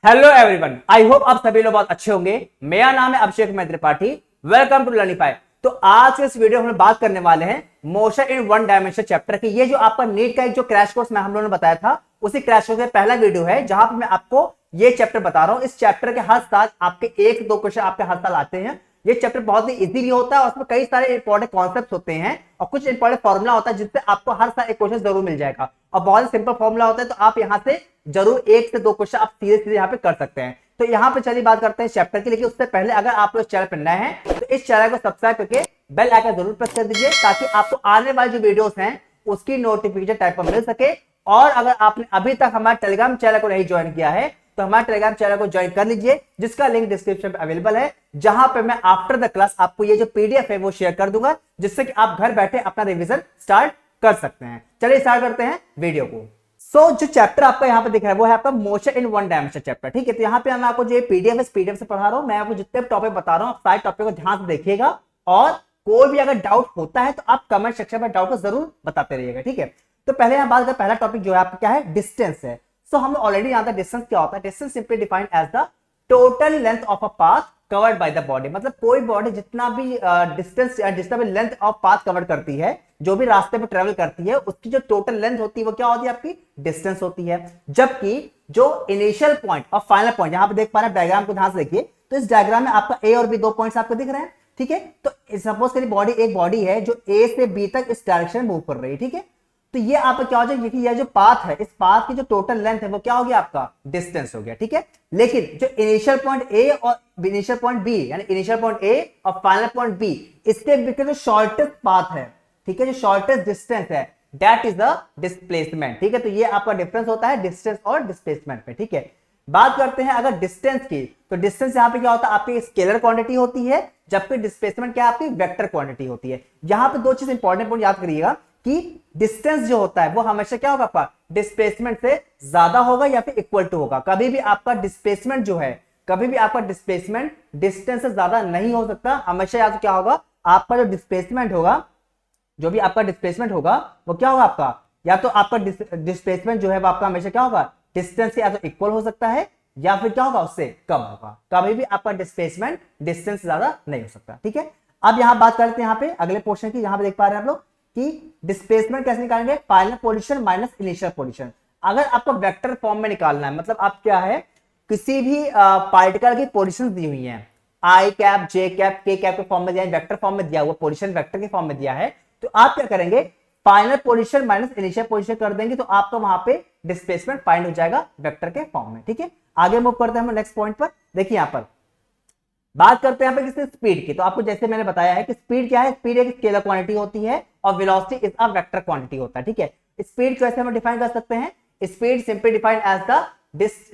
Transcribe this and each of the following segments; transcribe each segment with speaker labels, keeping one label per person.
Speaker 1: Hello everyone, I hope आप सभी लोग बहुत अच्छे होंगे। मेरा नाम है Abhishek Tripathi. Welcome to Learnify. तो आज के इस वीडियो में हम बात करने वाले हैं motion in one dimension chapter की। ये जो आपका नीट का एक जो क्रैश कोर्स में हम लोगों ने बताया था, उसी क्रैश कोर्स में पहला वीडियो है जहां पर मैं आपको ये चैप्टर बता रहा हूं। इस चैप्टर के हर साल आपके एक दो क्वेश्चन आपके हर साल आते हैं। ये चैप्टर बहुत ही इजी भी होता है और उसमें कई सारे इंपॉर्टेंट कॉन्सेप्ट होते हैं और कुछ इंपॉर्टेंट फॉर्मुला होता है जिससे आपको हर साल एक क्वेश्चन जरूर मिल जाएगा और बहुत ही सिंपल फॉर्मुला होता है। तो आप यहाँ से जरूर एक से दो क्वेश्चन आप सीधे सीधे यहाँ पे कर सकते हैं। तो यहाँ पे चलिए बात करते हैं चैप्टर की, लेकिन उससे पहले अगर आप लोग चैनल पर नए हैं तो इस चैनल को सब्सक्राइब करके बेल आइकन जरूर प्रेस कर दीजिए ताकि आपको आने वाले जो वीडियोस हैं उसकी नोटिफिकेशन टाइप पर मिल सके। और अगर आपने अभी तक हमारे टेलीग्राम चैनल को नहीं ज्वाइन किया है तो हमारे टेलीग्राम चैनल को ज्वाइन कर लीजिए, जिसका लिंक डिस्क्रिप्शन में अवेलेबल है, जहां पे मैं आफ्टर द क्लास आपको ये जो पीडीएफ है वो शेयर कर दूंगा, जिससे कि आप घर बैठे अपना रिवीजन स्टार्ट कर सकते हैं। चलिए स्टार्ट करते हैं वीडियो को। जो चैप्टर आपका यहाँ पे दिख रहा है वो है आपका motion in one dimension chapter. ठीक है, तो यहाँ पे मैं आपको जो पीडीएफ है पीडीएफ से पढ़ा रहा हूँ। मैं आपको जितने टॉपिक बता रहा हूँ आप सारे टॉपिक को ध्यान से देखिएगा और कोई भी अगर डाउट होता है तो आप कमेंट सेक्शन में डाउट को जरूर बताते रहिएगा। ठीक है, तो पहले यहाँ बात करें, पहला टॉपिक जो है आपका क्या है, डिस्टेंस है। हमें ऑलरेडी आता है डिस्टेंस क्या होता है। Distance simply defined as the total length of a path covered by the body. मतलब कोई बॉडी जितना भी डिस्टेंस जितना भी लेंथ ऑफ पाथ कवर करती है, जो भी रास्ते पे ट्रेवल करती है, उसकी जो टोटल लेंथ होती है वो क्या होती है, आपकी डिस्टेंस होती है। जबकि जो इनिशियल पॉइंट और फाइनल पॉइंट, यहां पे देख पा रहे हैं डायग्राम को ध्यान से देखिए, तो इस डायग्राम में आपका ए और बी दो पॉइंट्स आपको दिख रहे हैं। ठीक है, तो सपोज करिए बॉडी एक बॉडी है जो ए से बी तक इस डायरेक्शन में मूव कर रही है। ठीक है, तो ये आपका क्या हो जाएगा, ये जो पाथ है, इस पाथ की जो टोटल लेंथ है वो क्या हो गया, आपका डिस्टेंस हो गया। ठीक है, लेकिन जो इनिशियल पॉइंट ए और इनिशियल पॉइंट बी, यानी इनिशियल पॉइंट ए और फाइनल पॉइंट बी, इसके बीच जो शॉर्टेस्ट पाथ है, ठीक है, जो शॉर्टेस्ट डिस्टेंस है, दैट इज द डिस्प्लेसमेंट। ठीक है, तो ये आपका डिफरेंस होता है डिस्टेंस और डिस्प्लेसमेंट में। ठीक है, बात करते हैं अगर डिस्टेंस की, तो डिस्टेंस यहां पे क्या होता है, आपकी स्केलर क्वांटिटी होती है, जबकि डिस्प्लेसमेंट क्या आपकी वेक्टर क्वांटिटी होती है। यहां पे दो चीज इंपॉर्टेंट पॉइंट याद करिएगा कि डिस्टेंस जो होता है वो हमेशा क्या होगा, आपका डिस्प्लेसमेंट से ज्यादा होगा या फिर इक्वल टू होगा। कभी भी आपका डिस्प्लेसमेंट जो है, कभी भी आपका डिस्प्लेसमेंट डिस्टेंस से ज्यादा नहीं हो सकता। हमेशा या तो क्या होगा, आपका जो डिस्प्लेसमेंट होगा, जो भी आपका डिस्प्लेसमेंट होगा वो क्या होगा, आपका या तो आपका डिस्प्लेसमेंट जो है वो आपका हमेशा क्या होगा, डिस्टेंस से या तो इक्वल हो सकता है या फिर क्या होगा, उससे कम होगा। कभी भी आपका डिस्प्लेसमेंट डिस्टेंस से ज्यादा नहीं हो सकता। ठीक है, अब यहां बात करते हैं यहाँ पे अगले पोर्शन की। यहां पे देख पा रहे हैं आप लोग कि डिस्प्लेसमेंट कैसे निकालेंगे, final position minus initial position. अगर आपको वेक्टर फॉर्म में निकालना है, मतलब आप क्या है, किसी भी पार्टिकल की पोजीशन दी हुई है, आई कैप, जे कैप, के कैप के फॉर्म में दिया है, वेक्टर फॉर्म में दिया हुआ, पोजीशन वेक्टर के फॉर्म में दिया है, तो आप क्या करेंगे, final position minus initial position कर देंगे, तो आपको वहां पे डिस्प्लेसमेंट फाइंड हो जाएगा वेक्टर के फॉर्म में। ठीक है, आगे मूव करते हैं हम नेक्स्ट पॉइंट पर। देखिए यहां पर बात करते हैं यहाँ पे किसी स्पीड की। तो आपको जैसे मैंने बताया है कि स्पीड क्या है, स्पीड एक स्केलर क्वांटिटी होती है और velocity is a vector quantity होता है। ठीक है, स्पीड को ऐसे हम डिफाइन कर सकते हैं, speed simply defined as the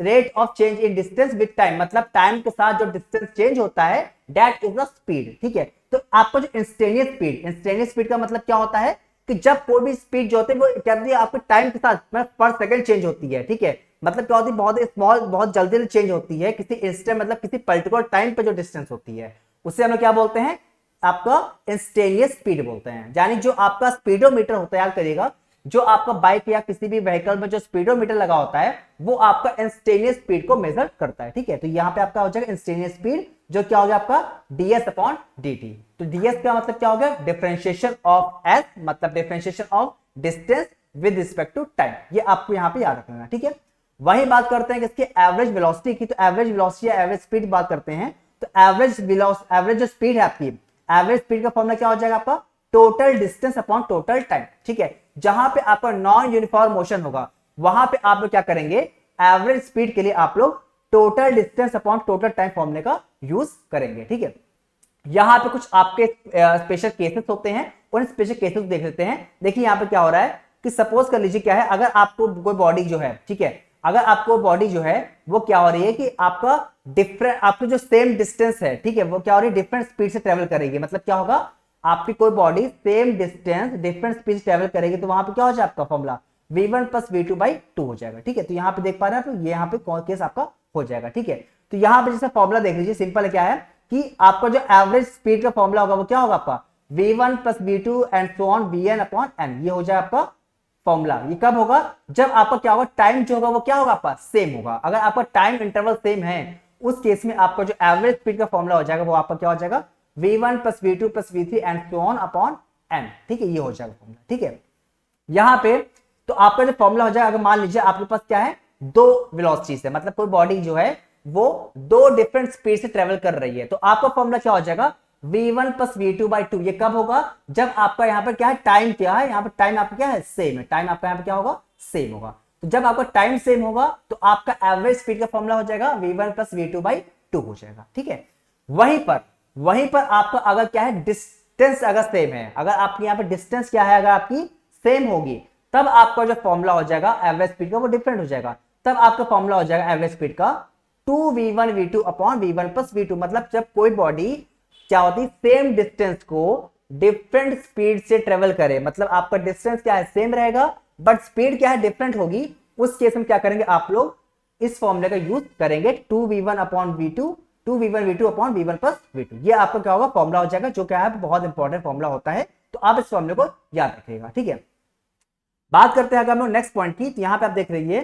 Speaker 1: rate of change in distance with time. मतलब टाइम के साथ जो डिस्टेंस चेंज होता है दैट इज द स्पीड। ठीक है, तो आपका जो इंस्टेंटेनियस स्पीड का मतलब क्या होता है कि जब कोई भी स्पीड जो होती है वो क्या होती है, आपके टाइम के साथ पर सेकंड चेंज होती है। ठीक है, मतलब क्या होती है, बहुत स्मॉल, बहुत जल्दी चेंज होती है किसी इंस्टेंट, मतलब किसी पर्टिकुलर टाइम पे जो डिस्टेंस होती है उसे हम लोग क्या बोलते हैं, आपका इंस्टेंटेनियस स्पीड बोलते हैं। यानी जो आपका स्पीडोमीटर होता है, याद करिएगा, जो आपका बाइक या किसी भी व्हीकल में जो स्पीडोमीटर लगा होता है वो आपका इंस्टेंटेनियस स्पीड को मेजर करता है। ठीक है, तो यहाँ पे आपका हो जाएगा इंस्टेंटेनियस स्पीड, जो क्या हो गया आपका ds अपॉन dt। तो ds का मतलब क्या हो गया, डिफरेंशिएशन ऑफ s, मतलब differentiation of distance with respect to time. ये आपको यहाँ पे याद रखना है। ठीक है, वही बात करते हैं कि इसके एवरेज वेलोसिटी की। तो एवरेज वेलोसिटी या एवरेज स्पीड बात करते हैं, तो एवरेज जो स्पीड है आपकी, एवरेज स्पीड का फॉर्मूला क्या हो जाएगा, आपका total distance upon total time. ठीक है, जहां पे आपका नॉन यूनिफॉर्म मोशन होगा वहां पे आप लोग क्या करेंगे, एवरेज स्पीड के लिए आप लोग total distance upon total time फॉर्मूले का यूज करेंगे। ठीक है, यहां पे कुछ आपके स्पेशल केसेस होते हैं, उन स्पेशल केसेस देख लेते हैं। देखिए यहां पे क्या हो रहा है कि सपोज कर लीजिए क्या है, अगर आपको कोई बॉडी जो है, ठीक है, अगर आपको बॉडी जो है वो क्या हो रही है कि आपका डिफरेंट, आपकी जो सेम डिस्टेंस है, ठीक है, वो क्या हो रही है, डिफरेंट स्पीड से ट्रेवल करेगी। मतलब क्या होगा, आपकी कोई body same distance different speed से ट्रेवल करेगी, तो वहां पे क्या हो जाएगा, आपका फॉर्मूला v1 प्लस v2/2 हो जाएगा। ठीक है, तो यहाँ पे देख पा रहे हैं आप, ये यहाँ पे केस आपका हो जाएगा। ठीक है, तो यहाँ पे जैसे फॉर्मूला देख लीजिए, सिंपल क्या है कि आपका जो एवरेज स्पीड का फॉर्मूला होगा वो क्या होगा, आपका v1 plus v2 and so on vn upon n। ये हो जाए आपका फॉर्मूला। ये कब होगा? जब आपका क्या होगा, टाइम जो होगा वो क्या होगा, आपका सेम होगा। अगर आपका टाइम इंटरवल सेम है उस केस में आपका जो एवरेज स्पीड का फॉर्मूला हो जाएगा वो आपका क्या हो जाएगा, v1 plus v2 plus v3 and so on upon n। ठीक है, ये हो जाएगा फॉर्मूला। ठीक है, यहां पे तो आपका जो फॉर्मूला हो जाएगा, अगर मान लीजिए आपके पास क्या है, दो वेलोसिटीज है, मतलब कोई बॉडी जो है वो दो डिफरेंट स्पीड से ट्रेवल कर रही है, तो आपका फॉर्मूला क्या हो जाएगा, v1 प्लस v2/2। ये कब होगा, जब आपका यहाँ पर क्या है, टाइम क्या है, यहाँ पर टाइम आपका क्या है, सेम है। टाइम आपका यहाँ पे क्या होगा, सेम होगा। तो जब आपका टाइम सेम होगा तो आपका एवरेज स्पीड का फॉर्मूला हो जाएगा v1 प्लस v2/2 हो जाएगा। ठीक है, वहीं पर आपका अगर क्या है, डिस्टेंस अगर सेम है, अगर आपकी यहाँ पे डिस्टेंस क्या है, अगर आपकी सेम होगी, तब आपका जो फॉर्मूला हो जाएगा एवरेज स्पीड का वो डिफरेंट हो जाएगा। तब आपका फॉर्मूला हो जाएगा एवरेज स्पीड का 2v1v2 upon v1 plus v2। मतलब जब कोई बॉडी क्या होती है, सेम डिस्टेंस को डिफरेंट स्पीड से ट्रेवल करे, मतलब आपका डिस्टेंस क्या है, सेम रहेगा बट स्पीड क्या है, डिफरेंट होगी, उस केस में क्या करेंगे आप लोग, इस फॉर्मूले का यूज करेंगे 2v1 upon v2, 2v1v2 upon v1 plus v2। ये आपका क्या होगा, फॉर्मूला हो जाएगा, जो क्या है बहुत इंपॉर्टेंट फॉर्मूला होता है, तो आप इस फॉर्मूले को याद रखिएगा। ठीक है, बात करते हैं अगर हम लोग नेक्स्ट पॉइंट की, तो यहां पे आप देख रहिए,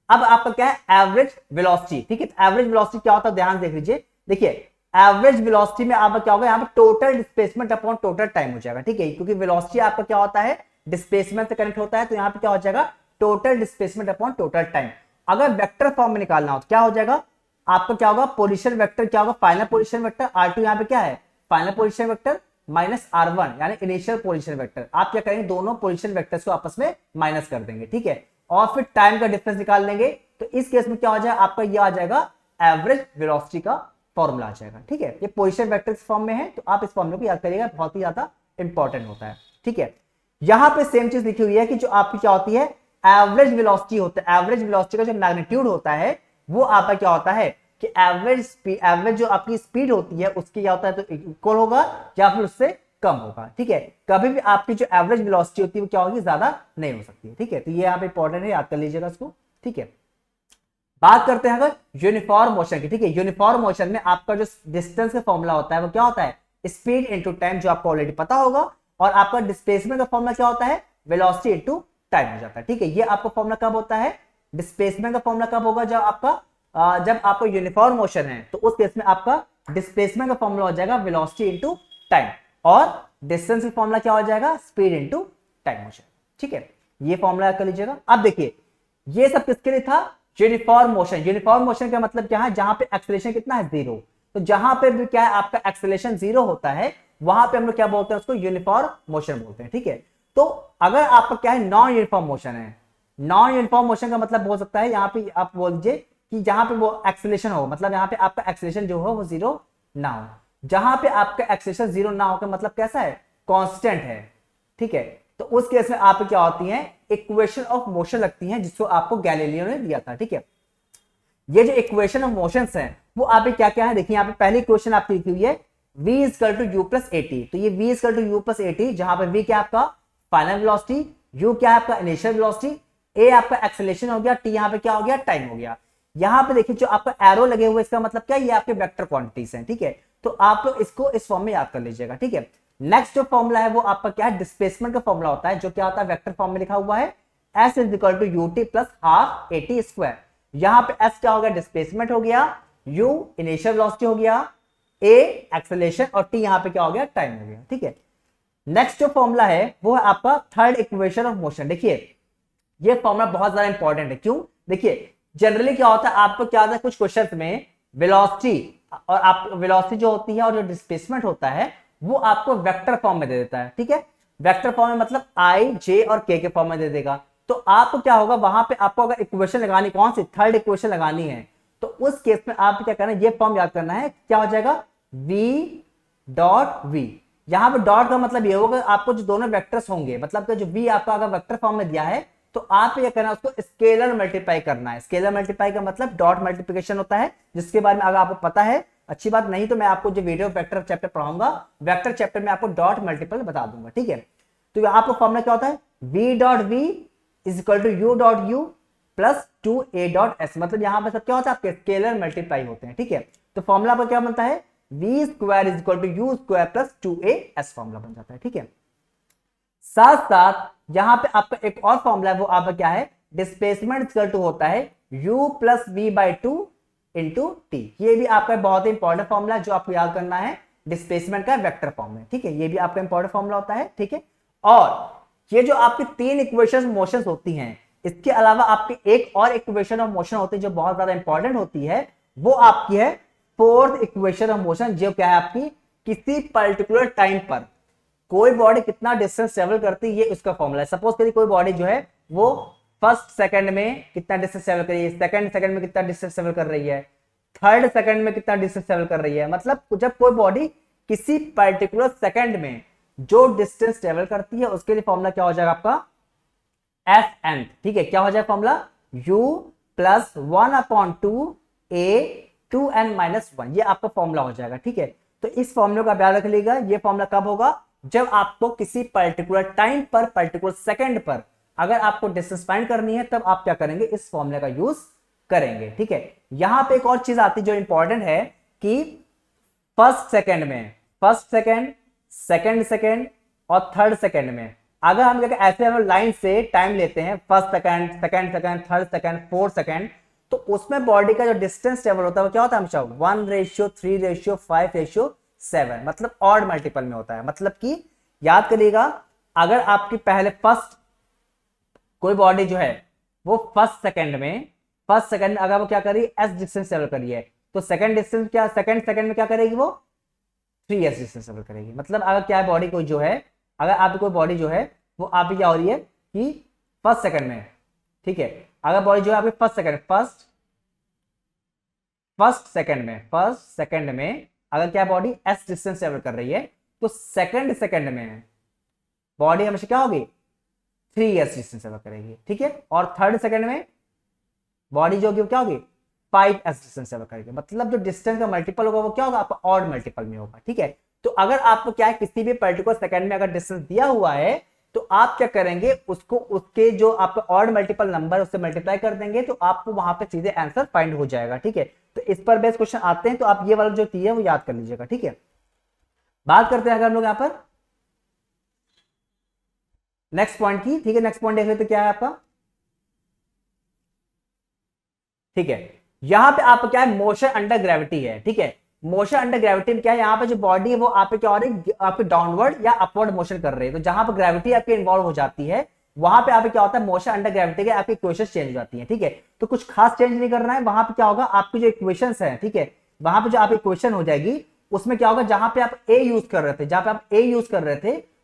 Speaker 1: अब आपका क्या है, एवरेज वेलोसिटी। ठीक है, एवरेज वेलोसिटी क्या होता है, ध्यान देख लीजिए। देखिए एवरेज वेलोसिटी में आपका क्या होगा, यहाँ पे total displacement upon total time हो जाएगा। ठीक है, क्योंकि वेलोसिटी आपका क्या होता है, डिस्प्लेसमेंट से कनेक्ट होता है, तो यहाँ पे क्या हो जाएगा, total displacement upon total time. अगर वेक्टर फॉर्म में निकालना हो तो क्या हो जाएगा, आपका क्या होगा, पोजीशन वेक्टर क्या होगा, फाइनल पोजीशन वेक्टर r2 यहाँ पे क्या है, final position vector minus r1 यानी इनिशियल पोजीशन वेक्टर। आप क्या करेंगे, दोनों पोजीशन वेक्टर्स को आपस में माइनस कर देंगे। ठीक है, और फिर टाइम का डिफरेंस निकाल लेंगे, तो इस केस में क्या हो जाएगा, आपका ये आ जाएगा एवरेज वेलोसिटी का फॉर्मूला आ जाएगा। ठीक है, ये पोजीशन वेक्टर फॉर्म में है, तो आप इस फॉर्मूले को याद करिएगा, बहुत ही ज्यादा इंपॉर्टेंट होता है। ठीक है, यहां पे सेम चीज लिखी हुई है कि जो आपकी क्या होती है, एवरेज वेलोसिटी होता है, एवरेज वेलोसिटी का जो मैग्नीट्यूड होता है वो आपका क्या होता है कि एवरेज जो आपकी स्पीड होती है उसकी क्या होता है, तो इक्वल होगा या फिर उससे कम होगा। ठीक है, कभी भी आपकी जो एवरेज वेलोसिटी होती है वो क्या होगी, ज्यादा नहीं हो सकती है। ठीक है, तो ये यहाँ पे इंपॉर्टेंट है, याद कर लीजिएगा इसको। ठीक है, बात करते हैं अगर यूनिफॉर्म मोशन की। ठीक है, यूनिफॉर्म मोशन में आपका जो डिस्टेंस का फॉर्मूला होता है वो क्या होता है, स्पीड इंटू टाइम, जो आपको ऑलरेडी पता होगा, और आपका डिस्प्लेसमेंट का फॉर्मूला क्या होता है, वेलोसिटी इंटू टाइम हो जाता है। ठीक है, ये आपका फॉर्मूला कब होता है, डिस्प्लेसमेंट का फॉर्मूला कब होगा, जब आपका यूनिफॉर्म मोशन है, तो उस केस में आपका डिस्प्लेसमेंट का फॉर्मूला हो जाएगा वेलोसिटी इंटू टाइम, और डिस्टेंस का फॉर्मूला क्या हो जाएगा, स्पीड इंटू टाइम हो जाएगा। ठीक है, ये फॉर्मूला कर लीजिएगा। अब देखिए ये सब किसके लिए था, यूनिफॉर्म मोशन। यूनिफॉर्म मोशन का मतलब क्या है, जहां पे एक्सेलरेशन कितना है, जीरो। तो जहां पे भी क्या है आपका एक्सेलरेशन जीरो होता है, वहां पे हम लोग क्या बोलते हैं, उसको यूनिफॉर्म मोशन बोलते हैं। ठीक है, तो अगर आपका क्या है, नॉन यूनिफॉर्म मोशन है, नॉन यूनिफॉर्म मोशन का मतलब हो सकता है, यहाँ पे आप बोल दीजिए कि जहां पे वो एक्सेलरेशन हो, मतलब यहाँ पे आपका एक्सेलरेशन जो हो वो जीरो ना हो। जहां पे आपका एक्सेलरेशन जीरो ना हो, मतलब कैसा है, कांस्टेंट है। ठीक है, तो उस केस में आप क्या होती है, इक्वेशन ऑफ मोशन लगती है, जिसको आपको गैलीलियो ने दिया था। ठीक है, ये जो इक्वेशन ऑफ मोशंस है वो आप क्या क्या है, देखिए यहाँ पे पहली इक्वेशन आपकी लिखी हुई है v equal to U plus A T. तो ये v equal to U plus A T, जहां पे v क्या आपका फाइनल वेलोसिटी, u क्या है आपका इनिशियल वेलोसिटी, a आपका एक्सेलरेशन हो गया, t यहाँ पे क्या हो गया, टाइम हो गया। यहाँ पे देखिए जो आपका एरो लगे हुए, इसका मतलब क्या है, ये आपके वेक्टर क्वांटिटीज हैं। ठीक है, तो आप लोग इसको इस फॉर्म में याद कर लीजिएगा। ठीक है, नेक्स्ट जो फॉर्मूला है वो आपका क्या है, डिस्प्लेसमेंट का फॉर्मूला होता है, जो क्या होता है, वेक्टर फॉर्म में लिखा हुआ है s is equal to U T plus half A T square. यहां पे s क्या हो गया, डिस्प्लेसमेंट हो गया, u इनिशियल वेलोसिटी हो गया, a एक्सेलरेशन, और t यहां पे क्या हो गया, टाइम हो गया। ठीक है, नेक्स्ट जो फॉर्मूला है वो है आपका थर्ड इक्वेशन ऑफ मोशन। देखिए ये फॉर्मूला बहुत ज्यादा इंपॉर्टेंट है, क्यों, देखिए जनरली क्या होता है, आपको क्या होता है, कुछ क्वेश्चन में वेलोसिटी और आप वेलोसिटी जो होती है और जो डिस्प्लेसमेंट होता है वो आपको वेक्टर फॉर्म में दे देता है। ठीक है, वेक्टर फॉर्म में मतलब आई, जे और के फॉर्म में दे देगा। तो आपको क्या होगा, वहां पे आपको अगर इक्वेशन लगानी, कौन सी, थर्ड इक्वेशन लगानी है, तो उस केस में आप क्या करना है, ये फॉर्म याद करना है, क्या हो जाएगा, v डॉट v। यहां पे डॉट का मतलब ये होगा, आपको जो दोनों वेक्टर्स होंगे, मतलब जो v आपका अगर वेक्टर फॉर्म में दिया है, तो आप क्या करना है, उसको स्केलर मल्टीप्लाई करना है। स्केलर मल्टीप्लाई का मतलब डॉट मल्टीप्लिकेशन होता है, जिसके बारे में अगर आपको पता है अच्छी बात, नहीं तो मैं आपको जो वीडियो वेक्टर चैप्टर पढ़ाऊंगा, वेक्टर चैप्टर में आपको डॉट मल्टीपल बता दूंगा। ठीक है, तो आपको फॉर्मूला क्या होता है, v dot v is equal to U dot U plus 2a dot s। मतलब यहां पर सब क्या होता है, आपके स्केलर मल्टीप्लाई होते हैं। ठीक है, तो फॉर्मूला पर क्या बनता है, v square is equal to U square plus 2a s formula बन जाता है। ठीक है, साथ साथ यहां पे आपका एक और फॉर्मूला है, वो आपका क्या है, डिस्प्लेसमेंट इक्वल टू होता है u plus V by two into T. ये भी आपका बहुत ही इंपॉर्टेंट फॉर्मूला जो आपको याद करना है, डिस्प्लेसमेंट का वेक्टर फॉर्म में, ठीक है, ये भी आपका इंपॉर्टेंट फॉर्मूला होता है, ठीक है। और ये जो आपकी तीन इक्वेशन मोशन होती हैं, इसके अलावा आपकी एक और इक्वेशन ऑफ मोशन होती है जो बहुत ज्यादा इंपॉर्टेंट होती है, वो आपकी है फोर्थ इक्वेशन ऑफ मोशन, जो क्या है आपकी, किसी पर्टिकुलर टाइम पर कोई बॉडी कितना डिस्टेंस ट्रेवल करती है, ये उसका फॉर्मूला है। सपोज करिए कोई बॉडी जो है वो फर्स्ट सेकंड में कितना डिस्टेंस ट्रेवल कर रही है, सेकंड सेकंड में कितना डिस्टेंस ट्रेवल कर रही है, थर्ड सेकंड में कितना डिस्टेंस ट्रेवल कर रही है। मतलब जब कोई बॉडी किसी पर्टिकुलर सेकंड में जो डिस्टेंस ट्रेवल करती है, उसके लिए फॉर्मूला क्या हो जाएगा आपका, एफ एन, ठीक है। क्या हो जाएगा formula, u plus 1/2 a 2n minus 1, ये आपका फॉर्मूला हो जाएगा, ठीक है। तो इस फॉर्मूले का ध्यान रख लीजिएगा, ये फॉर्मूला कब होगा, जब आपको किसी पर्टिकुलर टाइम पर, पर्टिकुलर सेकंड पर अगर आपको डिस्टेंस फाइंड करनी है, तब आप क्या करेंगे, इस फॉर्मूले का यूज करेंगे, ठीक है। यहां पे एक और चीज आती है जो इंपॉर्टेंट है कि फर्स्ट सेकंड में, फर्स्ट सेकंड, सेकंड सेकंड और थर्ड सेकंड में अगर हम ऐसे हम लाइन से टाइम लेते हैं, first second, second second, third second, fourth second, तो उसमें बॉडी का जो डिस्टेंस ट्रेवल होता है वो क्या होता है हमेशा 1:3:5:7, मतलब ऑड मल्टीपल में होता है। मतलब कि याद करिएगा, अगर आपकी पहले फर्स्ट कोई बॉडी जो है वो फर्स्ट सेकंड में अगर वो क्या करी, एस डिस्टेंस ट्रेवल करी है, तो सेकंड डिस्टेंस क्या, सेकंड सेकंड में क्या करेगी, वो 3s डिस्टेंस ट्रेवल करेगी। मतलब अगर क्या है बॉडी को जो है, अगर आपकी कोई बॉडी जो है वो आपकी क्या हो रही है कि फर्स्ट सेकंड में, ठीक है, अगर बॉडी जो है आपकी फर्स्ट सेकंड में अगर क्या बॉडी एस डिस्टेंस ट्रेवल कर रही है, तो सेकंड सेकंड में बॉडी हमेशा क्या होगी, 3s डिस्टेंस ट्रेवल करेगी, ठीक है। और थर्ड सेकंड में बॉडी जो होगी क्या होगी, 5s डिस्टेंस ट्रेवल करेगी। मतलब जो डिस्टेंस का मल्टीपल होगा वो क्या होगा, आपका ऑड मल्टीपल में होगा, ठीक है। तो अगर आपको क्या है, किसी भी पर्टिकुलर सेकंड में अगर डिस्टेंस दिया हुआ है, तो आप क्या करेंगे, उसको उसके जो आपका ऑड मल्टीपल नंबर उससे मल्टीप्लाई कर देंगे, तो आपको वहां पे सीधे आंसर फाइंड हो जाएगा, ठीक है। तो इस पर बेस क्वेश्चन आते हैं, तो आप ये वाला जो चीज है वो याद कर लीजिएगा, ठीक है। बात करते हैं अगर हम लोग यहां पर नेक्स्ट पॉइंट की, ठीक है। नेक्स्ट पॉइंट देख लेते क्या है आपका, ठीक है। यहां पे आपका क्या है, मोशन अंडर ग्रेविटी है, ठीक है। मोशन अंडर ग्रेविटी में क्या है, यहाँ पे जो बॉडी है वो आप क्या हो रही है, आपके डाउनवर्ड या अपवर्ड मोशन कर रही है। तो जहां पर ग्रेविटी आपकी इन्वॉल्व हो जाती है, वहां पे आप क्या होता है, मोशन अंडर ग्रेविटी के आपकी इक्वेशंस चेंज हो जाती है, ठीक है। तो कुछ खास चेंज नहीं करना है, वहां पे क्या होगा, आपकी जो इक्वेशंस है, ठीक है, वहां पे जो आप इक्वेशन हो जाएगी, उसमें क्या होगा, जहां पे आप ए यूज कर रहे थे,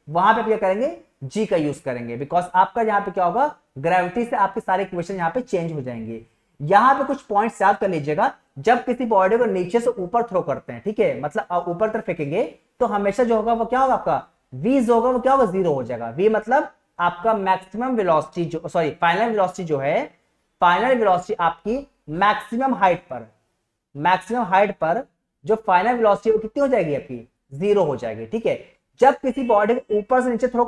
Speaker 1: वहां पे आप क्या करेंगे, जी का यूज करेंगे, बिकॉज आपका यहाँ पे क्या होगा, ग्रेविटी से आपके सारे इक्वेशन यहाँ पे चेंज हो जाएंगे। यहां पे कुछ पॉइंट्स याद कर लीजिएगा, जब किसी बॉडी को नीचे से ऊपर थ्रो करते हैं, ठीक है, मतलब ऊपर तरफ फेंकेंगे, तो हमेशा जो होगा वो क्या होगा, आपका v जो होगा वो क्या होगा, 0 हो जाएगा। v मतलब आपका मैक्सिमम वेलोसिटी जो, सॉरी फाइनल वेलोसिटी जो है, फाइनल वेलोसिटी आपकी मैक्सिमम हाइट पर जो फाइनल वेलोसिटी वो कितनी हो जाएगी, आपकी 0 हो जाएगी, ठीक है। जब किसी बॉडी को ऊपर से नीचे थ्रो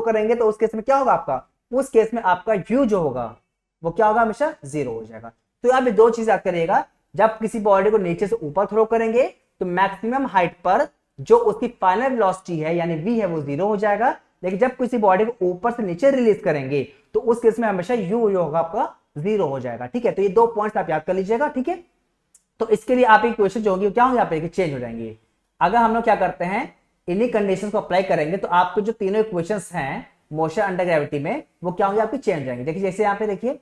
Speaker 1: करेंगे, तो उस केस में क्या होगा आपका, उस केस में आपका u जो होगा वो क्या होगा, हमेशा 0 हो जाएगा। तो यहाँ पे दो चीज याद करिएगा, जब किसी बॉडी को नीचे से ऊपर थ्रो करेंगे, तो मैक्सिमम हाइट पर जो उसकी फाइनल वेलोसिटी है यानी v है वो 0 हो जाएगा। लेकिन जब किसी बॉडी को ऊपर से नीचे रिलीज करेंगे, तो उस केस में हमेशा u जो होगा आपका 0 हो जाएगा, ठीक है। तो ये दो पॉइंट्स आप याद कर लीजिएगा, ठीक है। तो इसके लिए आप इक्वेशन जो होगी क्या होंगे, यहाँ पे चेंज हो जाएंगे। अगर हम लोग क्या करते हैं, इन्हीं कंडीशन को अप्लाई करेंगे, तो आपके जो तीनों इक्वेशंस हैं मोशन अंडर ग्रेविटी में, वो क्या होंगे, आपके चेंज हो जाएंगे। देखिए जैसे यहाँ पे देखिए,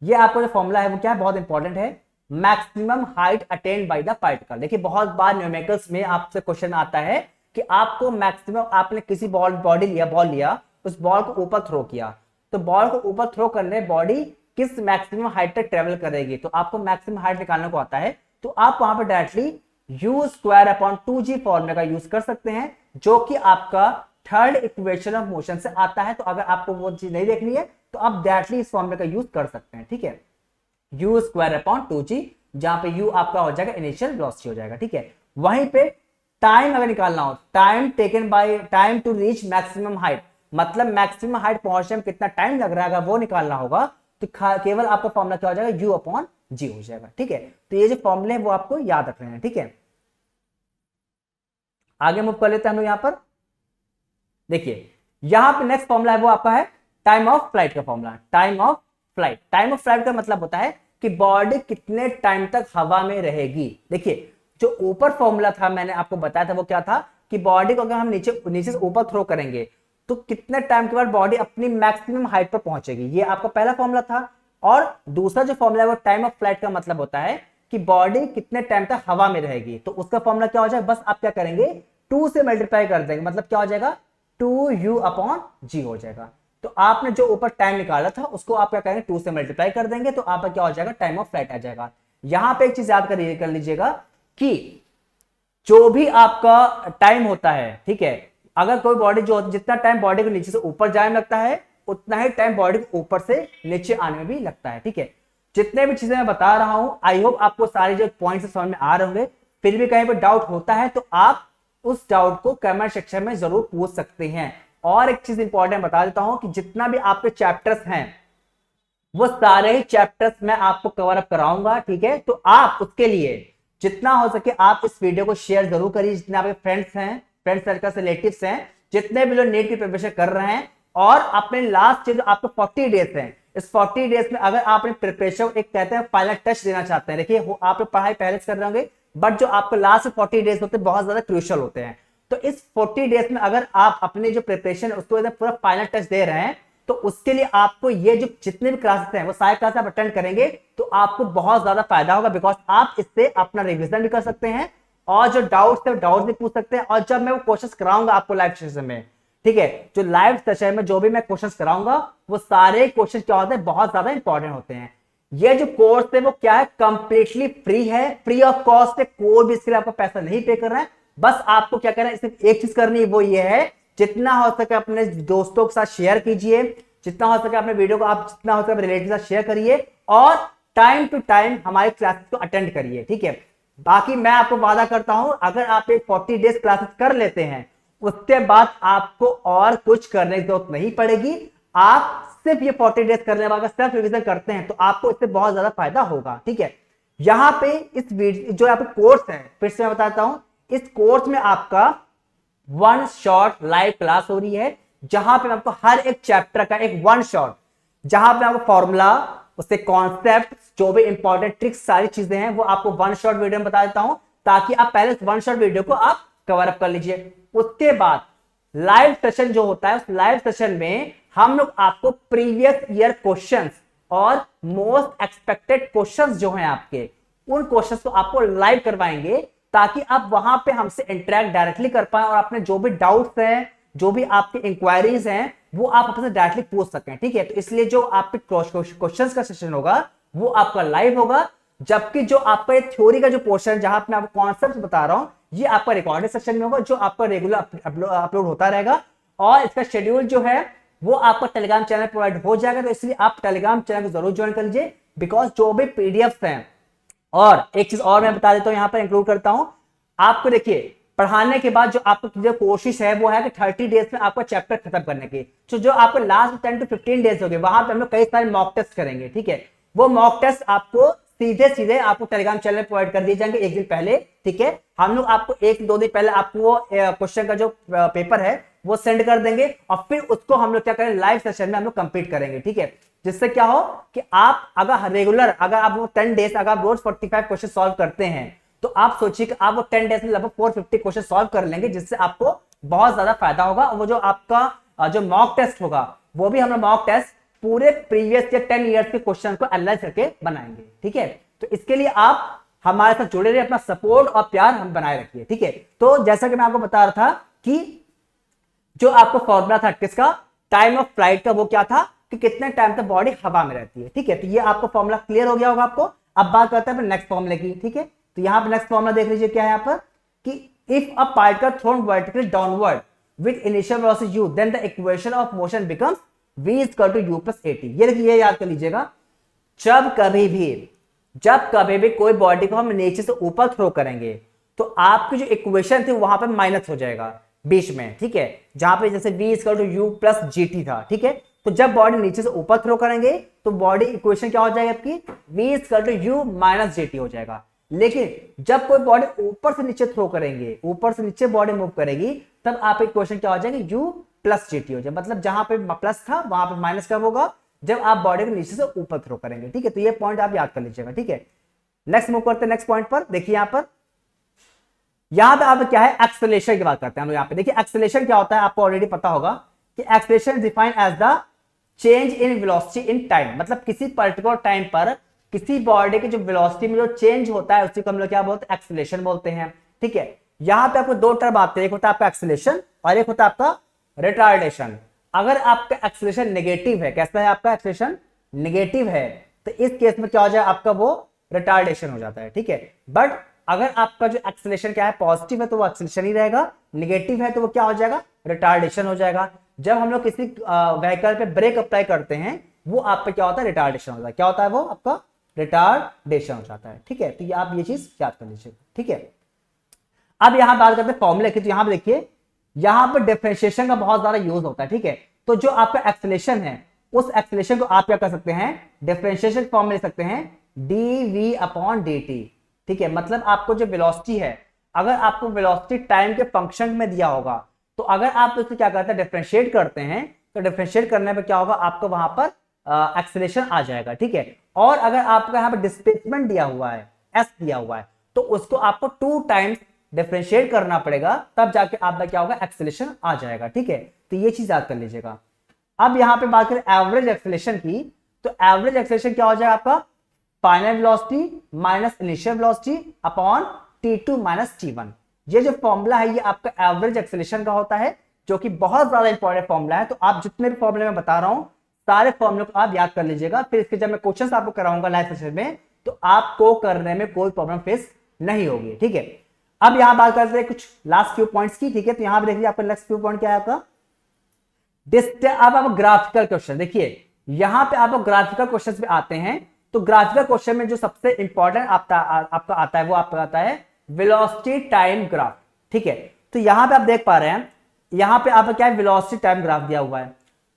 Speaker 1: ये आपका जो फॉर्मूला है वो क्या है, बहुत इंपॉर्टेंट है, maximum height attend by the particle. देखिए बहुत बार न्यूमेरिकल्स में आपसे क्वेश्चन आता है कि आपको मैक्सिमम, आपने किसी बॉल लिया, उस बॉल को ऊपर थ्रो किया, तो बॉल को ऊपर थ्रो करने बॉडी किस मैक्सिमम हाइट तक ट्रेवल करेगी, तो आपको मैक्सिमम हाइट निकालने को आता है, तो आप वहां पर डायरेक्टली u²/2g फॉर्मूले का यूज कर सकते हैं, जो कि आपका थर्ड इक्वेशन ऑफ मोशन से आता है। तो अगर आपको वो चीज नहीं देखनी है, तो आप डायरेक्टली इस फॉर्मूले का यूज कर सकते हैं, ठीक है, u²/2g, जहां पे u आपका हो जाएगा इनिशियल वेलोसिटी हो जाएगा, ठीक है। वहीं पे टाइम अगर निकालना हो, time to reach maximum height, मतलब मैक्सिमम हाइट पहुंचने में कितना टाइम लग रहा है, अगर वो निकालना होगा, तो केवल आपका फॉर्मूला क्या हो जाएगा, u/g हो जाएगा, ठीक है। तो ये जो फॉर्मूले हैं वो आपको याद रखने हैं, ठीक है। आगे मूव कर लेते हैं हम लोग यहां पर। देखिए यहां पे नेक्स्ट फॉर्मूला है वो आपका है टाइम ऑफ फ्लाइट का formula. Time of flight, time of flight का मतलब होता है कि बॉडी कितने टाइम तक हवा में रहेगी। देखिए जो ऊपर फॉर्मूला था मैंने आपको बताया था वो क्या था कि बॉडी को अगर हम नीचे से ऊपर थ्रो करेंगे तो कितने टाइम के बाद बॉडी अपनी मैक्सिमम हाइट पर पहुंचेगी, ये आपका पहला फॉर्मूला था। और दूसरा जो फॉर्मूला है वो टाइम ऑफ फ्लाइट का मतलब होता है कि बॉडी कितने टाइम तक हवा में रहेगी। तो उसका फॉर्मूला क्या हो जाएगा, बस आप क्या करेंगे 2 से मल्टीप्लाई कर देंगे, मतलब क्या हो जाएगा 2u/g हो जाएगा। तो आपने जो ऊपर टाइम निकाला था उसको आप क्या करेंगे 2 से मल्टीप्लाई कर देंगे, तो आपका क्या हो जाएगा टाइम ऑफ फ्लाइट आ जाएगा। यहां पे एक चीज याद कर लीजिएगा कि जो भी आपका टाइम होता है, ठीक है, अगर कोई बॉडी जो जितना टाइम बॉडी को नीचे से ऊपर जाने में लगता है उतना ही टाइम बॉडी को ऊपर से नीचे आने में भी लगता है, ठीक है। जितने भी चीजें मैं बता रहा हूं आई होप आपको सारे जो पॉइंट्स समझ में आ रहे होंगे। फिर भी कहीं पर डाउट होता है तो आप उस डाउट को कमेंट सेक्शन में जरूर पूछ सकते हैं। और एक चीज इंपॉर्टेंट बता देता हूं कि जितना भी आपके चैप्टर्स हैं वो सारे ही चैप्टर्स मैं आपको कवर अप कराऊंगा, ठीक है। तो आप उसके लिए जितना हो सके आप इस वीडियो को शेयर जरूर करिए, जितने आपके फ्रेंड्स हैं, फ्रेंड सर्कल रिलेटिव्स हैं, जितने भी लोग नेट की प्रिपरेशन कर रहे हैं। और अपने लास्ट जो आपको 40 डेज हैं, इस 40 डेज में अगर आपने प्रिपरेशन एक कहते हैं फाइनल टच देना चाहते हैं, देखिए आप पढ़ाई पहले से कर रहे होंगे बट जो आपको लास्ट 40 डेज होते हैं बहुत ज्यादा क्रूशियल होते हैं। तो इस 40 डेज में अगर आप अपने जो प्रिपरेशन है उसको पूरा फाइनल टच दे रहे हैं तो उसके लिए आपको ये जो जितने भी क्लासेस हैं वो सारे क्लास आप अटेंड करेंगे तो आपको बहुत ज्यादा फायदा होगा, बिकॉज आप इससे अपना रिवीजन भी कर सकते हैं और जो डाउट्स है डाउट्स भी पूछ सकते हैं। और जब मैं वो क्वेश्चन कराऊंगा आपको लाइव सेशन में, ठीक है, जो लाइव सेशन में जो भी मैं क्वेश्चन कराऊंगा वो सारे क्वेश्चन क्या होते हैं बहुत ज्यादा इंपॉर्टेंट होते हैं। ये जो कोर्स है वो क्या है कंप्लीटली फ्री है, फ्री ऑफ कॉस्ट है, कोई भी इसके लिए आपको पैसा नहीं पे कर रहा है। बस आपको क्या करना है, सिर्फ एक चीज करनी है वो ये है जितना हो सके अपने दोस्तों के साथ शेयर कीजिए, जितना हो सके अपने वीडियो को आप जितना हो सके रिलेटिव के साथ शेयर करिए और टाइम टू टाइम हमारे क्लासेस को अटेंड करिए, ठीक है। बाकी मैं आपको वादा करता हूं अगर आप एक 40 डेज क्लासेस कर लेते हैं उसके बाद आपको और कुछ करने की जरूरत नहीं पड़ेगी। आप सिर्फ ये 40 डेज करने वाला सेल्फ रिवीजन करते हैं तो आपको इससे बहुत ज्यादा फायदा होगा, ठीक है। यहां पे इस वीडियो जो आपका कोर्स है फिर से मैं बताता हूं, इस कोर्स में आपका 1 शॉट लाइव क्लास हो रही है जहां पे आपको हर एक चैप्टर का एक 1 शॉट, जहां पे आपको फॉर्मूला उससे कॉन्सेप्ट जो भी इंपॉर्टेंट ट्रिक्स सारी चीजें हैं वो आपको 1 शॉट वीडियो में बता देता हूं ताकि आप पहले 1 शॉट वीडियो को आप कवर अप कर लीजिए। उसके बाद लाइव सेशन जो होता है उस लाइव सेशन में हम लोग आपको प्रीवियस ईयर क्वेश्चंस और मोस्ट एक्सपेक्टेड क्वेश्चंस जो हैं आपके उन क्वेश्चंस को आपको लाइव करवाएंगे ताकि आप वहां पे हमसे इंटरेक्ट डायरेक्टली कर पाए और अपने जो भी डाउट्स हैं जो भी आपके इंक्वायरीज हैं वो आप अपने से डायरेक्टली पूछ सकें, ठीक है। तो इसलिए जो आपके क्वेश्चंस का सेशन होगा वो आपका लाइव होगा, जबकि जो आपका थ्योरी का जो पोर्शन जहां मैं आपको कॉन्सेप्ट बता रहा हूं ये आपका रिकॉर्डेड सेशन में होगा जो आपका रेगुलर अपलोड होता रहेगा। और इसका शेड्यूल जो है वो आपका टेलीग्राम चैनल प्रोवाइड हो जाएगा, तो इसलिए आप टेलीग्राम चैनल को जरूर ज्वाइन कर लीजिए बिकॉज जो भी पीडीएफ हैं। और एक चीज और मैं बता देता हूं, यहां पर इंक्लूड करता हूं आपको, देखिए पढ़ाने के बाद जो आपको जो कोशिश है वो है कि 30 डेज में आपका चैप्टर खत्म करने की। तो जो आपको लास्ट 10 to 15 डेज हो गए वहां पे हम लोग कई सारे मॉक टेस्ट करेंगे, ठीक है। वो मॉक टेस्ट आपको सीधे आपको टेलीग्राम चैनल प्रोवाइड कर दिए जाएंगे एक दिन पहले, ठीक है। हम लोग आपको 1-2 दिन पहले आपको वो क्वेश्चन का जो पेपर है वो सेंड कर देंगे और फिर उसको हम लोग क्या करें लाइव सेशन में हम लोग कंप्लीट करेंगे, ठीक है। जिससे क्या हो कि आप अगर रेगुलर अगर आप वो 10 डेज अगर आप रोज 45 क्वेश्चन सॉल्व करते हैं तो आप सोचिए कि आप वो 10 डेज में लगभग 450 क्वेश्चन सॉल्व कर लेंगे, जिससे आपको बहुत ज्यादा फायदा होगा। वो जो आपका जो मॉक टेस्ट होगा वो भी हम लोग मॉक टेस्ट पूरे प्रीवियस या 10 ईयर्स के क्वेश्चन को एनालाइज करके बनाएंगे, ठीक है। तो इसके लिए आप हमारे साथ जुड़े रहिए, अपना सपोर्ट और प्यार हम बनाए रखिए, ठीक है। तो जैसा कि मैं आपको बता रहा था कि जो आपको फॉर्मूला था किसका, टाइम ऑफ फ्लाइट का, वो क्या था कि कितने टाइम तक बॉडी हवा में रहती है, ठीक है। तो ये आपको फॉर्मूला क्लियर हो गया होगा आपको। अब बात करते हैं नेक्स्ट फॉर्मूले की, ठीक है। तो यहां पर नेक्स्ट फॉर्मूला देख लीजिए क्या है यहाँ पर कि if a particle thrown vertically downward with initial velocity u then the equation of motion becomes v equal to u plus at। ये देखिए ये याद कर लीजिएगा, जब कभी भी कोई बॉडी को हम नीचे से ऊपर थ्रो करेंगे तो आपकी जो इक्वेशन थी वहां पर माइनस हो जाएगा बीच में, ठीक है। जहां पे जैसे v equal to u plus gt था, ठीक है। तो जब बॉडी नीचे से ऊपर थ्रो करेंगे तो बॉडी इक्वेशन क्या हो जाएगी आपकी, v equal to u minus gt हो जाएगा। लेकिन जब कोई बॉडी ऊपर से नीचे थ्रो करेंगे, ऊपर से नीचे बॉडी मूव करेगी, तब आप इक्वेशन क्या हो जाएगी, u प्लस जीटी हो जाए, मतलब जहां पे प्लस था वहां पे माइनस कब होगा, जब आप बॉडी को नीचे से ऊपर थ्रो करेंगे। ठीक है, तो ये पॉइंट आप याद कर लीजिएगा। ठीक है, नेक्स्ट मूव करते हैं नेक्स्ट पॉइंट पर। देखिए यहां पे आप क्या है, एक्सेलरेशन की बात करते हैं हम। यहां पे देखिए एक्सेलरेशन क्या होता है, आपको ऑलरेडी पता होगा कि acceleration defined as the change in velocity in time, मतलब किसी पर्टिकुलर टाइम पर किसी बॉडी के जो वेलोसिटी में जो चेंज होता है उसी को हम लोग क्या बोलते हैं, एक्सेलरेशन बोलते हैं। ठीक है, यहां पे आपको दो टर्म आते हैं, एक होता है आपका एक्सेलरेशन और एक होता है आपका रिटार्डेशन। अगर आपका एक्सेलरेशन नेगेटिव है, कैसा है आपका एक्सेलरेशन, नेगेटिव है, तो इस केस में क्या हो जाए आपका, वो रिटार्डेशन हो जाता है। ठीक है, बट अगर आपका जो एक्सेलरेशन क्या है, पॉजिटिव है तो वो एक्सेलरेशन ही रहेगा, नेगेटिव है तो वो क्या हो जाएगा, रिटार्डेशन हो जाएगा। जब हम लोग किसी व्हीकल पे ब्रेक अप्लाई करते हैं वो आप पे क्या होता है, रिटार्डेशन होता है। क्या होता है वो आपका, रिटार्डेशन हो जाता है। ठीक है, तो आप ये चीज याद कर लीजिए। ठीक है, अब यहां बात करते हैं फॉर्मूले की। तो यहां पे देखिए, यहां पर डिफरेंशिएशन का बहुत ज्यादा यूज होता है। ठीक है, तो जो आपका एक्सेलरेशन है उस एक्सेलरेशन को आप क्या कर सकते हैं, डिफरेंशिएशन फॉर्म में लिख सकते हैं dv अपॉन dt। ठीक है, मतलब आपको जो वेलोसिटी है, अगर आपको वेलोसिटी टाइम के फंक्शन में दिया होगा तो अगर आप उसको क्या करते हैं, डिफरेंशिएट करते हैं, तो डिफरेंशिएट करने पे क्या होगा, आपको वहां पर एक्सेलरेशन आ जाएगा। ठीक है, और अगर आपको यहाँ पे डिस्प्लेसमेंट दिया हुआ है, s दिया हुआ है, तो उसको आपको 2 टाइम्स डिफरेंशिएट करना पड़ेगा, तब जाके आपका क्या होगा, एक्सेलरेशन आ जाएगा। ठीक है, तो ये चीज याद कर लीजिएगा। अब यहां पे बात करें एवरेज एक्सेलरेशन की, तो एवरेज एक्सेलरेशन क्या हो जाएगा आपका, final velocity minus initial velocity upon t2 minus t1। ये जो फॉर्मूला है ये आपका एवरेज एक्सेलरेशन का होता है, जो कि बहुत ज्यादा इंपॉर्टेंट फॉर्मूला है। तो आप जितने भी फॉर्मूले मैं बता रहा हूं सारे फॉर्मूले को आप याद कर लीजिएगा, फिर इसके जब मैं क्वेश्चंस आपको कराऊंगा लाइव सेशन में तो आपको करने में कोई प्रॉब्लम फेस नहीं होगी। ठीक है, अब यहां बात करते हैं कुछ लास्ट फ्यू पॉइंट्स की। ठीक है, तो यहां पे देखिए आपका नेक्स्ट फ्यू पॉइंट क्या है आपका, अब आप ग्राफिकल क्वेश्चन। देखिए यहां पे आप ग्राफिकल क्वेश्चन पे आते हैं, तो ग्राफिकल क्वेश्चन में जो सबसे इंपॉर्टेंट आपका आता है वो आपका आता है वेलोसिटी टाइम ग्राफ। ठीक है, तो यहां पे आप देख पा रहे हैं, यहां पे आपका क्या है, वेलोसिटी टाइम ग्राफ दिया हुआ है।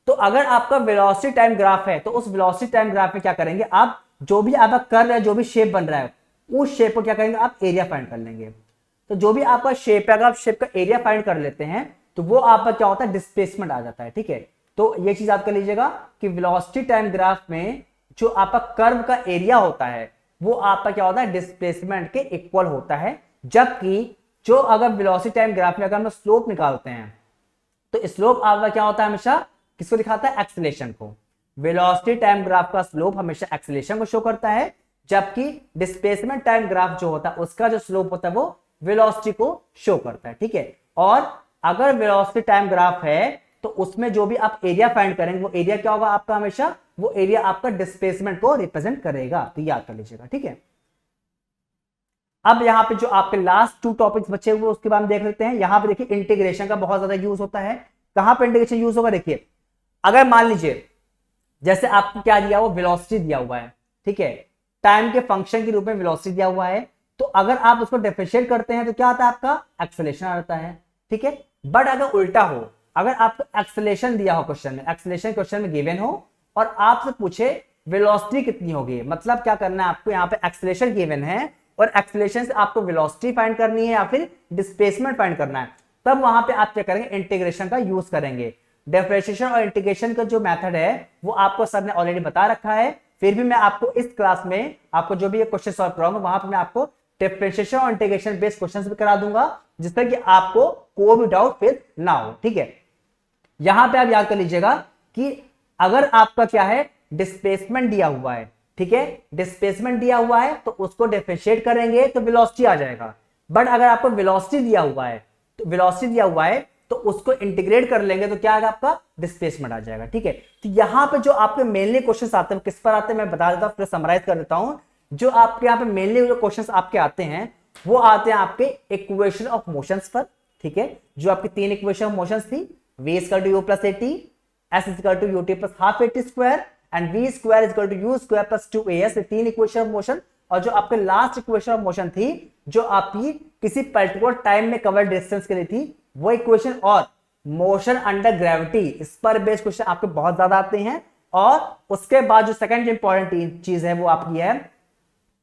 Speaker 1: तो अगर आपका वेलोसिटी टाइम ग्राफ है तो उस वेलोसिटी टाइम ग्राफ में क्या करेंगे आप, जो भी आप कर रहे हैं, जो भी शेप बन रहा है उस शेप को क्या करेंगे आप, एरिया फाइंड कर लेंगे। तो जो भी आपका शेप है, अगर आप शेप का एरिया फाइंड कर लेते हैं तो वो आपका क्या होता है, डिस्प्लेसमेंट आ जाता है। ठीक है, तो ये चीज याद कर लीजिएगा कि वेलोसिटी टाइम ग्राफ में जो आपका कर्व का एरिया होता है वो आपका क्या होता है, डिस्प्लेसमेंट के इक्वल होता है। जबकि जो अगर वेलोसिटी टाइम ग्राफ में अगर हम स्लोप निकालते हैं तो स्लोप आपका क्या होता है, हमेशा किसको दिखाता है, एक्सेलरेशन को। वेलोसिटी टाइम ग्राफ का स्लोप हमेशा एक्सेलरेशन को शो करता है, जबकि डिस्प्लेसमेंट टाइम ग्राफ जो होता है उसका जो स्लोप होता है वो वेलोसिटी को शो करता है। ठीक है, और अगर वेलोसिटी टाइम ग्राफ है तो उसमें जो भी आप एरिया फाइंड करेंगे वो एरिया क्या होगा आपका, हमेशा वो एरिया आपका डिस्प्लेसमेंट को रिप्रेजेंट करेगा। तो याद कर लीजिएगा। ठीक है, अब यहां पे जो आपके लास्ट 2 टॉपिक्स बचे हुए उसके बाद हम देख लेते हैं। यहां पे देखिए इंटीग्रेशन का बहुत ज्यादा यूज होता है। कहां पे इंटीग्रेशन यूज होगा, देखिए अगर मान लीजिए जैसे आपको क्या दिया हुआ, वेलोसिटी दिया हुआ है। ठीक है, टाइम के फंक्शन के रूप में वेलोसिटी दिया हुआ है, तो अगर आप उसको डिफरेंशिएट करते हैं तो क्या आता है आपका, एक्सेलरेशन आता है। ठीक है, बट अगर उल्टा हो, अगर आपको एक्सेलरेशन दिया हो क्वेश्चन में, एक्सेलरेशन क्वेश्चन में गिवन हो और आपसे पूछे वेलोसिटी कितनी होगी, मतलब क्या करना है आपको, यहाँ पे एक्सेलरेशन गिवन है और एक्सेलरेशन से आपको वेलोसिटी फाइंड करनी है या फिर डिस्प्लेसमेंट फाइंड करना है, तब वहां पे आप क्या करेंगे, इंटीग्रेशन का यूज करेंगे। डिफरेंशिएशन और इंटीग्रेशन का जो मेथड है वो आपको सर ने ऑलरेडी बता रखा है, फिर भी मैं आपको इस क्लास में आपको जो भी ये क्वेश्चन सॉल्व कराऊंगा वहां पर मैं आपको डिफरेंशिएशन और इंटीग्रेशन बेस्ड क्वेश्चंस भी करा दूंगा, जिससे कि आपको कोई भी डाउट फेस ना हो। ठीक है, यहां पे आप याद कर लीजिएगा कि अगर आपका क्या है, डिस्प्लेसमेंट दिया हुआ है, ठीक है, डिस्प्लेसमेंट दिया हुआ है तो उसको डिफरेंशिएट करेंगे तो वेलोसिटी आ जाएगा। बट अगर आपको वेलोसिटी दिया हुआ है, तो वेलोसिटी दिया हुआ है तो उसको इंटीग्रेट कर लेंगे तो क्या आएगा आपका, डिस्प्लेसमेंट आ जाएगा। ठीक है, तो यहां पे जो आपके मेनली क्वेश्चंस आते हैं किस पर आते हैं मैं बता देता हूं, फिर समराइज कर देता हूं। जो आपके यहाँ पे मेनली जो क्वेश्चंस आपके आते हैं वो आते हैं आपके इक्वेशन ऑफ मोशंस पर। ठीक है, जो आपकी 3 इक्वेशन ऑफ मोशंस थी, v = u + at, s = ut + ½ at square and v square = u square + 2as, 3 equation of motion. और जो आपके लास्ट इक्वेशन ऑफ मोशन थी जो आपकी किसी पर्टिकुलर टाइम में कवर डिस्टेंस के लिए थी, वो इक्वेशन और मोशन अंडर ग्रेविटी, इस पर बेस्ड क्वेश्चन आपके बहुत ज्यादा आते हैं। और उसके बाद जो सेकंड इंपॉर्टेंट चीज है वो आपकी है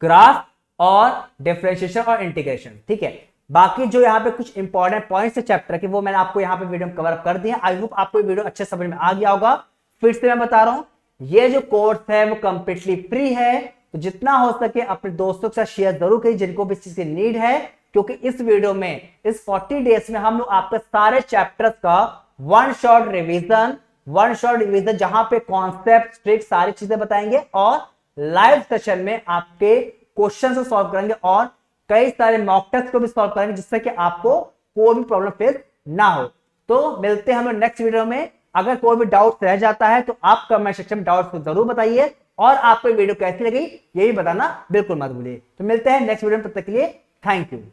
Speaker 1: ग्राफ और डिफरेंशिएशन और इंटीग्रेशन। ठीक है, बाकी जो यहाँ पे कुछ इंपॉर्टेंट पॉइंट्स है चैप्टर के वो मैंने आपको यहाँ पे वीडियो में कवर अप कर दिया। आई होप आपको ये वीडियो अच्छे समझ में आ गया होगा। फिर से मैं बता रहा हूँ, ये जो कोर्स है वो कंप्लीटली फ्री है, तो जितना हो सके अपने दोस्तों के साथ शेयर जरूर करिए जिनको भी इस चीज की नीड है, क्योंकि इस वीडियो में इस 40 डेज में हम लोग आपके सारे चैप्टर्स का वन शॉट रिवीजन जहां पे कॉन्सेप्ट ट्रिक सारी चीजें बताएंगे और लाइव सेशन में आपके क्वेश्चन को सॉल्व करेंगे और कई सारे मॉक टेस्ट को भी सॉल्व करेंगे जिससे कि आपको कोई भी प्रॉब्लम फेस ना हो। तो मिलते हैं हम लोग नेक्स्ट वीडियो में। अगर कोई भी डाउट रह जाता है तो आप कमेंट सेक्शन में डाउट्स को जरूर बताइए और आपको वीडियो कैसी लगी ये भी बताना बिल्कुल मत भूलिए। तो मिलते हैं नेक्स्ट वीडियो में, तब तक के लिए थैंक यू।